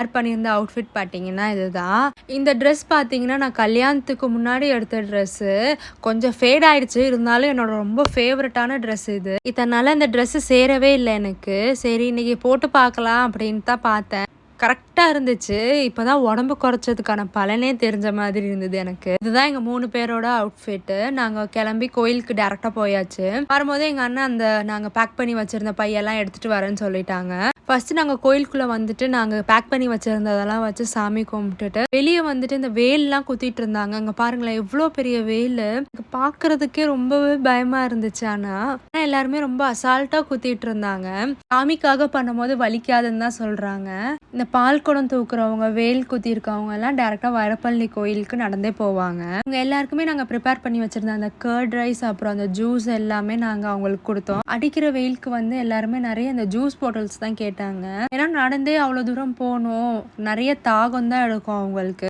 வேர் பண்ணியிருந்த அவுட்ஃபிட் பார்த்தீங்கன்னா இதுதான். இந்த ட்ரெஸ் பார்த்தீங்கன்னா நான் கல்யாணத்துக்கு முன்னாடி எடுத்த ட்ரெஸ்ஸு. கொஞ்சம் ஃபேட் ஆயிடுச்சு. இருந்தாலும் என்னோட ரொம்ப ஃபேவரட்டான ட்ரெஸ் இது. இதனால இந்த ட்ரெஸ்ஸு சேரவே இல்லை எனக்கு. சரி இன்னைக்கு போட்டு பார்க்கலாம் அப்படின்னு தான் பார்த்தேன். கரெக்டாக இருந்துச்சு. இப்போ தான் உடம்பு குறைச்சதுக்கான பலனே தெரிஞ்ச மாதிரி இருந்தது எனக்கு. இதுதான் எங்கள் 3 பேரோட அவுட்ஃபிட்டு. நாங்கள் கிளம்பி கோயிலுக்கு டேரெக்டாக போயாச்சு. வரும்போது எங்கள் அண்ணன் அந்த நாங்கள் பேக் பண்ணி வச்சுருந்த பையெல்லாம் எடுத்துகிட்டு வரேன்னு சொல்லிட்டாங்க. ஃபர்ஸ்ட் நாங்கள் கோயிலுக்குள்ளே வந்துட்டு நாங்கள் பேக் பண்ணி வச்சுருந்ததெல்லாம் வச்சு சாமி கும்பிட்டுட்டு வெளியே வந்துட்டு இந்த வேல்லாம் குத்திட்டு இருந்தாங்க. அங்கே பாருங்களேன் எவ்வளோ பெரிய வேல். பார்க்கறதுக்கே ரொம்பவே பயமாக இருந்துச்சு. ஆனால் எல்லாருமே ரொம்ப அசால்ட்டாக குத்திட்டு இருந்தாங்க. சாமிக்காக பண்ணும்போது வலிக்காதுன்னு தான் சொல்கிறாங்க. இந்த பால் குடம் தூக்குறவங்க வேல் குத்திருக்கவங்க எல்லாம் டேரெக்டாக வடபழனி கோயிலுக்கு நடந்தே போவாங்க. அவங்க எல்லாருக்குமே நாங்கள் ப்ரிப்பேர் பண்ணி வச்சுருந்த அந்த கர்ட் ரைஸ் அப்புறம் அந்த ஜூஸ் எல்லாமே நாங்கள் அவங்களுக்கு கொடுத்தோம். அடிக்கிற வெயிலுக்கு வந்து எல்லாருமே நிறைய இந்த ஜூஸ் பாட்டில்ஸ் தான் கேட்டாங்க. ஏன்னா நடந்தே அவ்வளோ தூரம் போகணும், நிறைய தாகம் தான் எடுக்கும் அவங்களுக்கு.